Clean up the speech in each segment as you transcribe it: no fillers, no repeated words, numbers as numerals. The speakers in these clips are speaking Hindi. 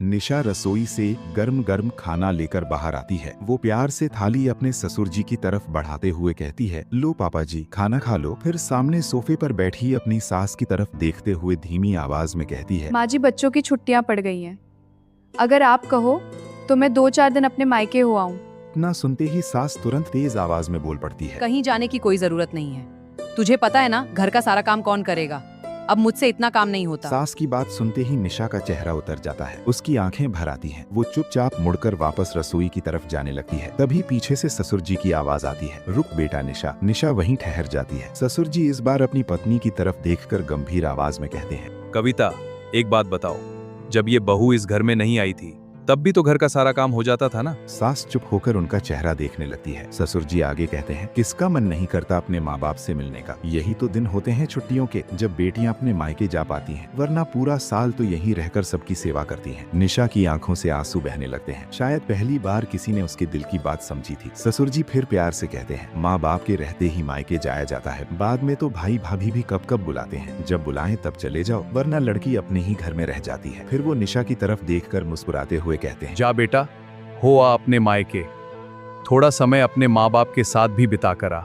निशा रसोई से गर्म गर्म खाना लेकर बाहर आती है। वो प्यार से थाली अपने ससुर जी की तरफ बढ़ाते हुए कहती है, लो पापा जी खाना खा लो। फिर सामने सोफे पर बैठी अपनी सास की तरफ देखते हुए धीमी आवाज में कहती है, माँ जी बच्चों की छुट्टियां पड़ गई हैं। अगर आप कहो तो मैं 2-4 दिन अपने मायके हो आऊं। इतना सुनते ही सास तुरंत तेज आवाज में बोल पड़ती है, कहीं जाने की कोई जरूरत नहीं है। तुझे पता है ना घर का सारा काम कौन करेगा। अब मुझसे इतना काम नहीं होता। सास की बात सुनते ही निशा का चेहरा उतर जाता है। उसकी आंखें भर आती हैं। वो चुपचाप मुड़कर वापस रसोई की तरफ जाने लगती है। तभी पीछे से ससुर जी की आवाज आती है, रुक बेटा निशा। निशा वहीं ठहर जाती है। ससुर जी इस बार अपनी पत्नी की तरफ देखकर गंभीर आवाज में कहते हैं, कविता एक बात बताओ, जब ये बहू इस घर में नहीं आई थी तब भी तो घर का सारा काम हो जाता था ना। सास चुप होकर उनका चेहरा देखने लगती है। ससुर जी आगे कहते हैं, किसका मन नहीं करता अपने माँ बाप से मिलने का। यही तो दिन होते हैं छुट्टियों के, जब बेटियां अपने मायके जा पाती हैं, वरना पूरा साल तो यहीं रहकर सबकी सेवा करती हैं। निशा की आंखों से आंसू बहने लगते हैं। शायद पहली बार किसी ने उसके दिल की बात समझी थी। ससुर जी फिर प्यार से कहते हैं, माँ बाप के रहते ही मायके जाया जाता है, बाद में तो भाई भाभी भी कब कब बुलाते हैं। जब बुलाएं तब चले जाओ, वरना लड़की अपने ही घर में रह जाती है। फिर वो निशा की तरफ देखकर मुस्कुराते हुए कहते हैं, जा बेटा हो आ अपने मायके, थोड़ा समय अपने माँ बाप के साथ भी बिता कर आ।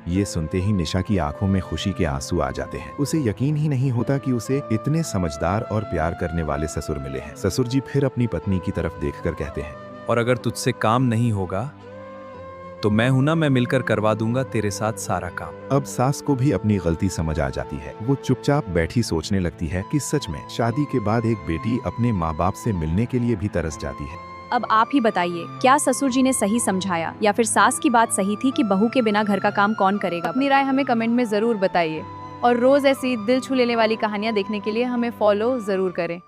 ये सुनते ही निशा की आंखों में खुशी के आंसू आ जाते हैं। उसे यकीन ही नहीं होता कि उसे इतने समझदार और प्यार करने वाले ससुर मिले हैं। ससुर जी फिर अपनी पत्नी की तरफ देखकर कहते हैं, और अगर तुझसे काम नहीं होगा तो मैं हूं ना, मैं मिलकर करवा दूंगा तेरे साथ सारा काम। अब सास को भी अपनी गलती समझ आ जाती है। वो चुपचाप बैठी सोचने लगती है कि सच में शादी के बाद एक बेटी अपने माँ बाप से मिलने के लिए भी तरस जाती है। अब आप ही बताइए, क्या ससुर जी ने सही समझाया या फिर सास की बात सही थी कि बहू के बिना घर का काम कौन करेगा? अपनी राय हमें कमेंट में जरूर बताइए और रोज ऐसी दिल छू लेने वाली कहानियां देखने के लिए हमें फॉलो जरूर करें।